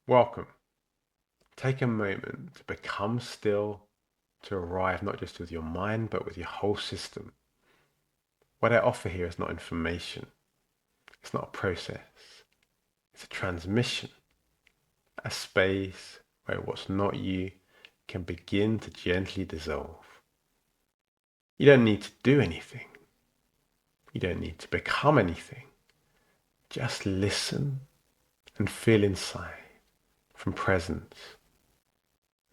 Welcome. Take a moment to become still, to arrive not just with your mind, but with your whole system. What I offer here is not information. It's not a process. It's a transmission. A space where what's not you can begin to gently dissolve. You don't need to do anything. You don't need to become anything. Just listen and feel inside from presence.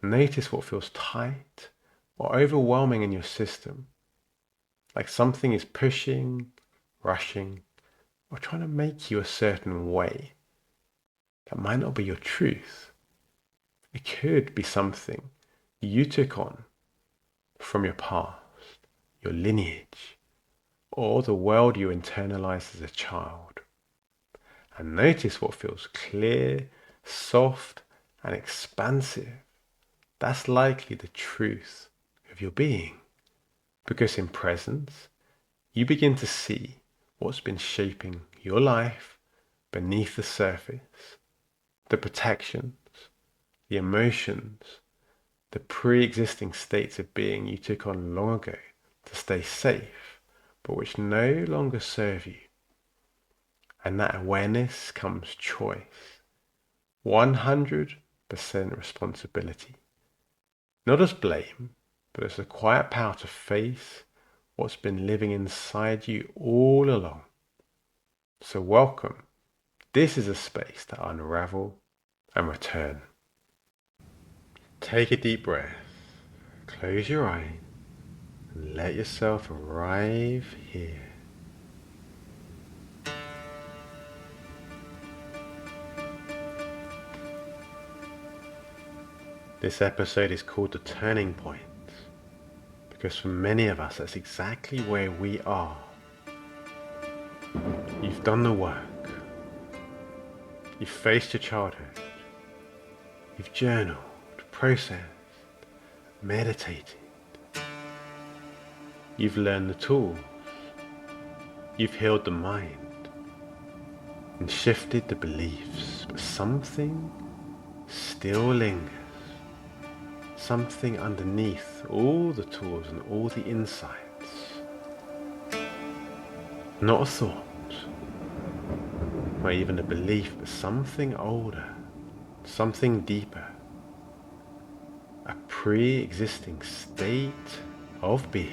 Notice what feels tight or overwhelming in your system, like something is pushing, rushing, or trying to make you a certain way. That might not be your truth. It could be something you took on from your past, your lineage, or the world you internalized as a child. And notice what feels clear, soft, and expansive. That's likely the truth of your being. Because in presence, you begin to see what's been shaping your life beneath the surface, the protections, the emotions, the pre-existing states of being you took on long ago to stay safe, but which no longer serve you. And that awareness comes choice, 100% responsibility. Not as blame, but as the quiet power to face what's been living inside you all along. So welcome. This is a space to unravel and return. Take a deep breath. Close your eyes and let yourself arrive here. This episode is called The Turning Point, because for many of us, that's exactly where we are. You've done the work. You've faced your childhood. You've journaled, processed, meditated. You've learned the tools. You've healed the mind and shifted the beliefs, but something still lingers. Something underneath all the tools and all the insights. Not a thought, not even a belief, but something older, something deeper. A pre-existing state of being.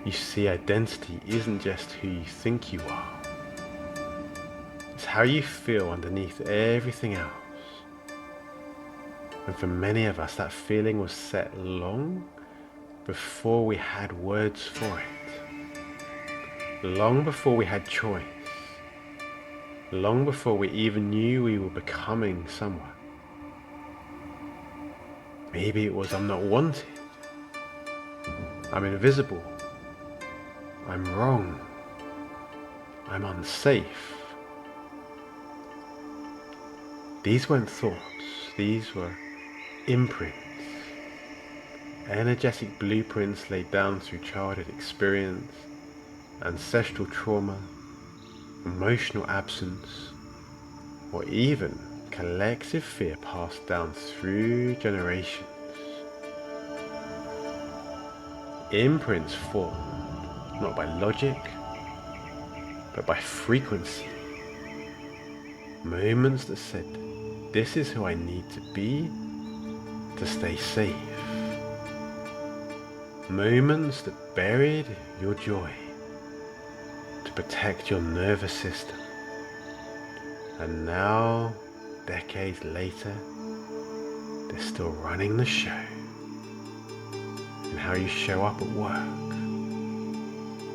You see, identity isn't just who you think you are. It's how you feel underneath everything else. And for many of us, that feeling was set long before we had words for it. Long before we had choice. Long before we even knew we were becoming someone. Maybe it was, I'm not wanted. I'm invisible. I'm wrong. I'm unsafe. These weren't thoughts, these were imprints. Energetic blueprints laid down through childhood experience, ancestral trauma, emotional absence, or even collective fear passed down through generations. Imprints formed not by logic, but by frequency. Moments that said, this is who I need to be to stay safe. Moments that buried your joy to protect your nervous system. And now, decades later, they're still running the show. In how you show up at work.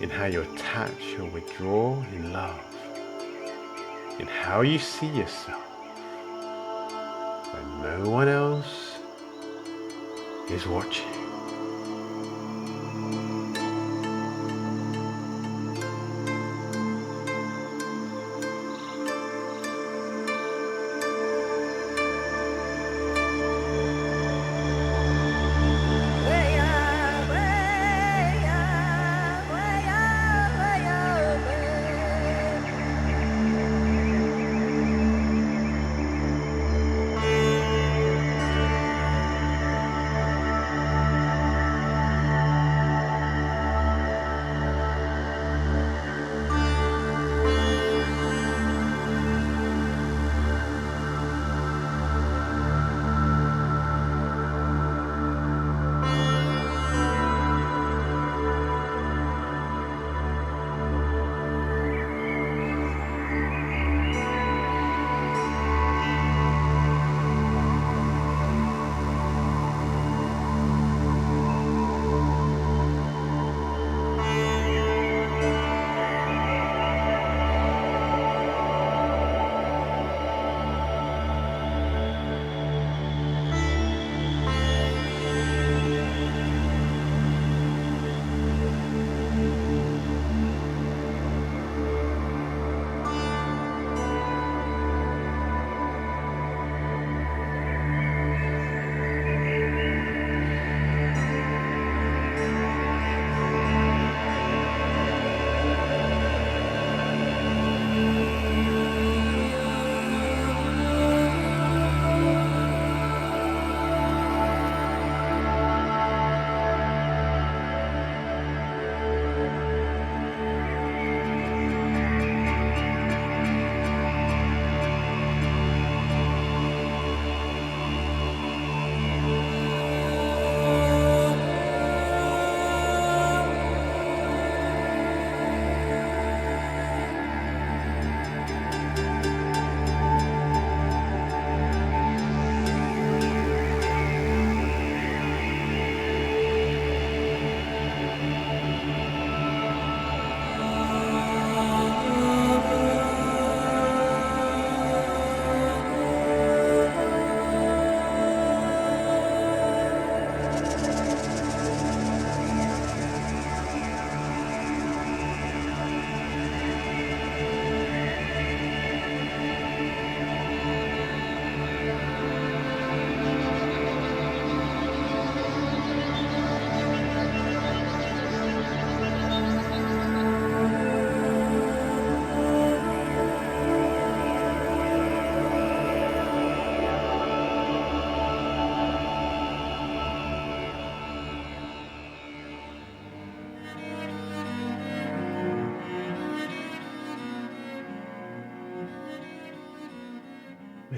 In how you attach or withdraw in love. In how you see yourself. When no one else is watching.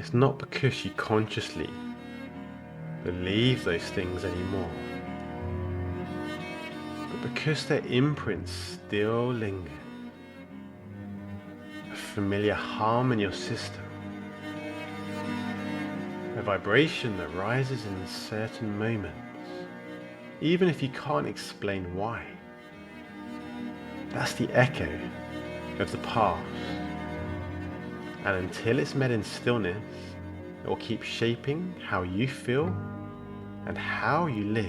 it's not because you consciously believe those things anymore, but because their imprints still linger. A familiar hum in your system, a vibration that rises in certain moments, even if you can't explain why. That's the echo of the past, and until it's met in stillness, it will keep shaping how you feel and how you live.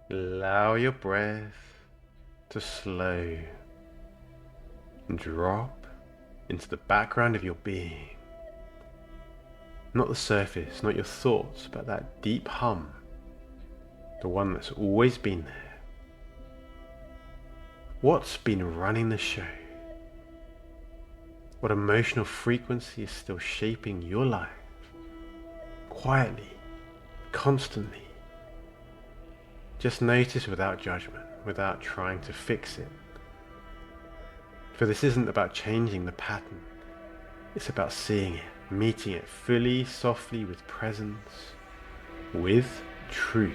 Allow your breath to slow and drop into the background of your being. Not the surface, not your thoughts, but that deep hum, the one that's always been there. What's been running the show? What emotional frequency is still shaping your life? Quietly, constantly. Just notice without judgment, without trying to fix it. For this isn't about changing the pattern. It's about seeing it, meeting it fully, softly, with presence, with truth.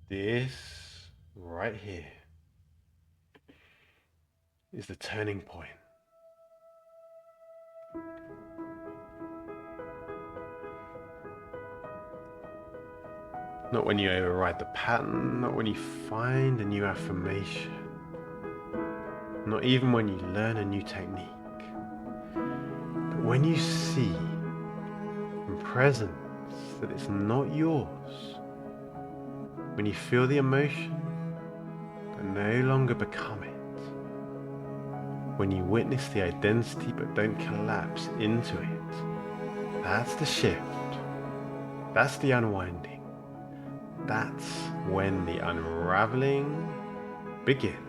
This right here is the turning point. Not when you override the pattern, not when you find a new affirmation, not even when you learn a new technique. when you see in presence that it's not yours, when you feel the emotion but no longer become it, when you witness the identity but don't collapse into it, that's the shift. That's the unwinding. That's when the unraveling begins.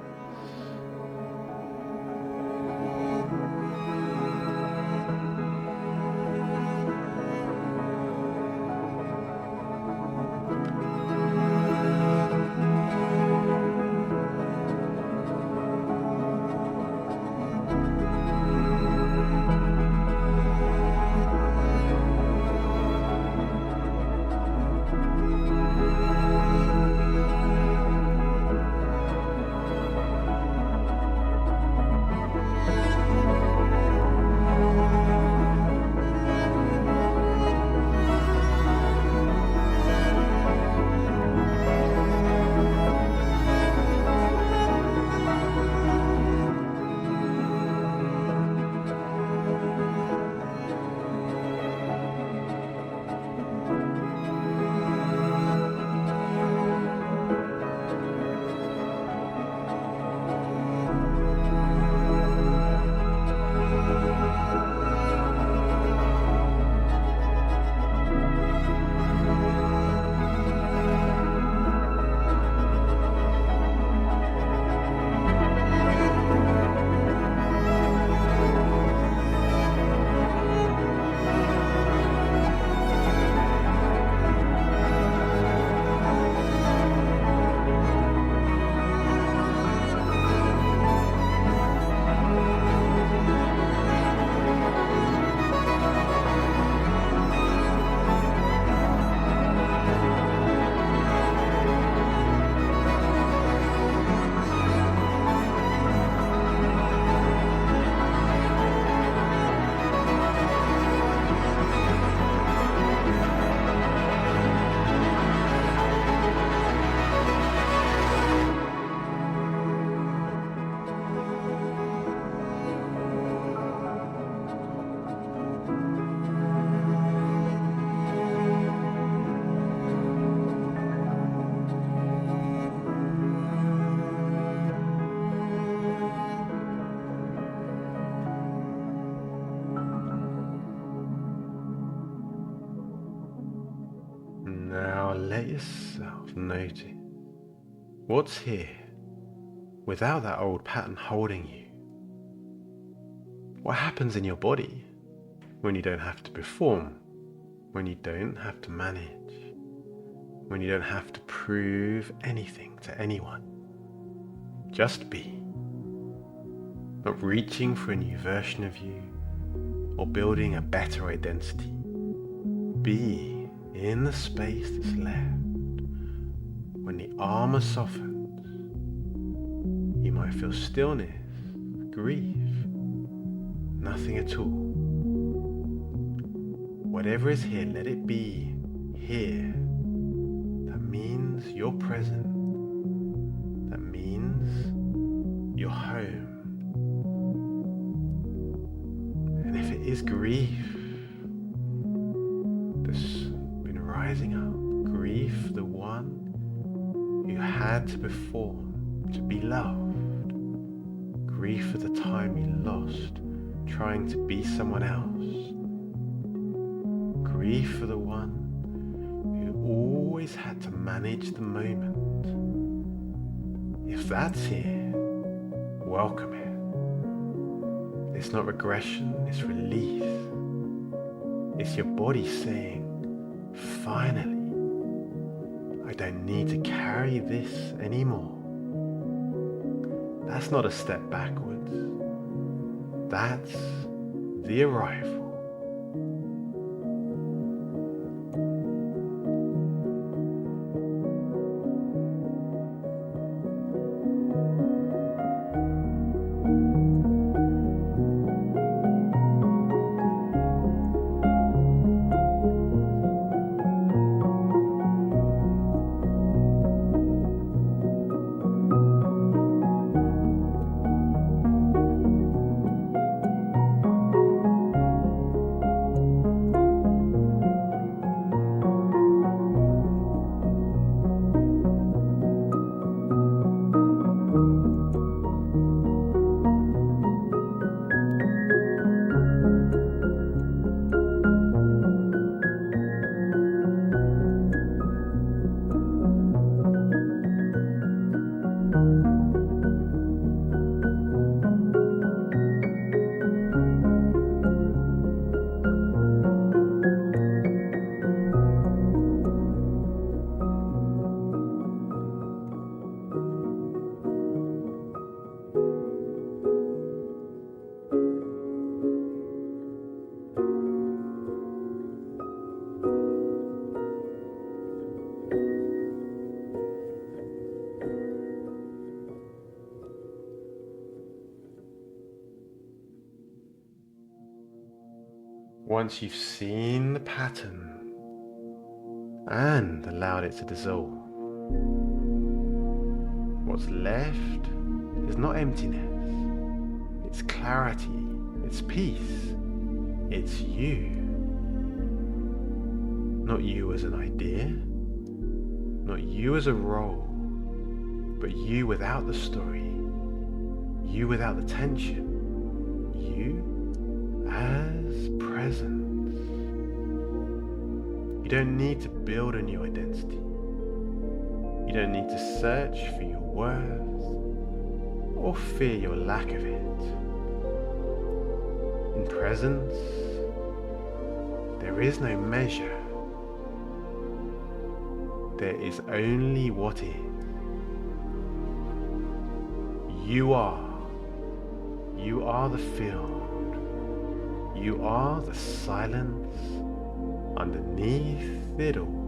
Now let yourself notice what's here without that old pattern holding you. What happens in your body when you don't have to perform, when you don't have to manage, when you don't have to prove anything to anyone. Just be. Not reaching for a new version of you or building a better identity. Be in the space that's left. When the armour softens, you might feel stillness, grief, nothing at all. Whatever is here, let it be here. That means you're present. That means you're home. And if it is grief that's been rising up, grief for the one who had to perform to be loved, grief for the time you lost trying to be someone else, grief for the one who always had to manage the moment. If that's here, welcome it. It's not regression, it's release. It's your body saying, finally, I don't need to carry this anymore. That's not a step backwards. That's the arrival. Once you've seen the pattern and allowed it to dissolve, what's left is not emptiness, it's clarity, it's peace, it's you. Not you as an idea, not you as a role, but you without the story, you without the tension, you as presence. You don't need to build a new identity. You don't need to search for your worth or fear your lack of it. In presence, there is no measure. There is only what is. You are the field. You are the silence underneath it all.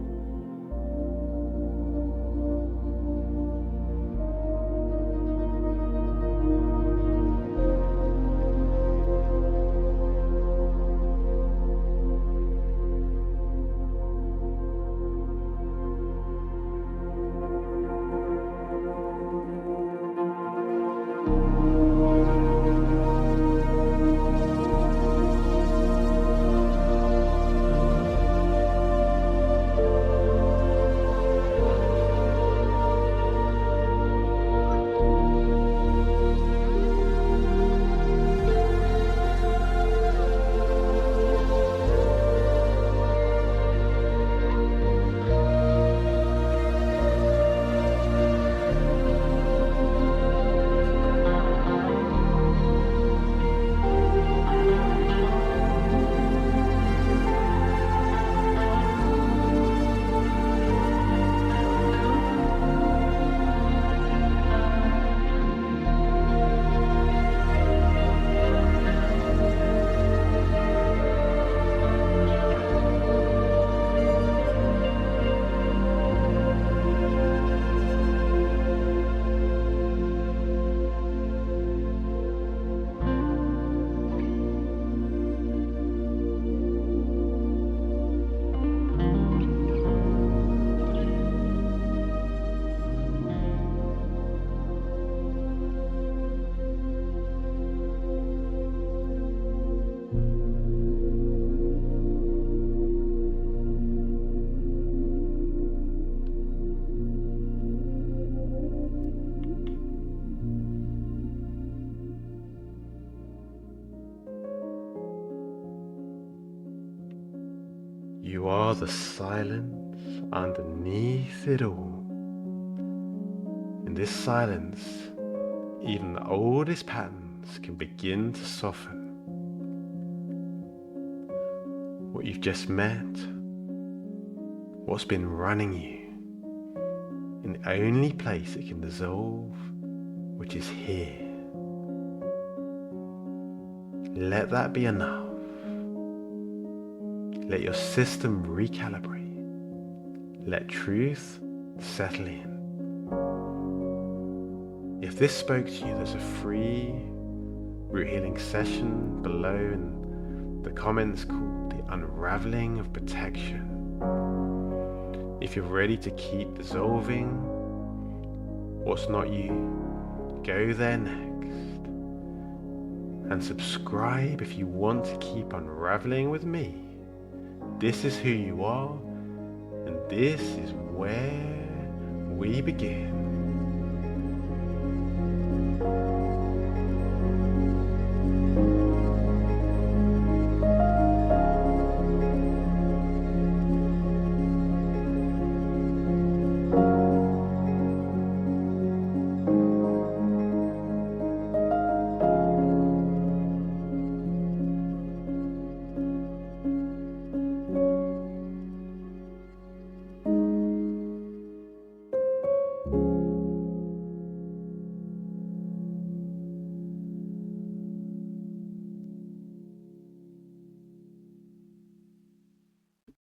You are the silence underneath it all. In this silence, even the oldest patterns can begin to soften. What you've just met, what's been running you, in the only place it can dissolve, which is here. Let that be enough. Let your system recalibrate. Let truth settle in. If this spoke to you, there's a free root healing session below in the comments called the Unravelling of Protection. If you're ready to keep dissolving what's not you, go there next. And subscribe if you want to keep unraveling with me. This is who you are, and this is where we begin.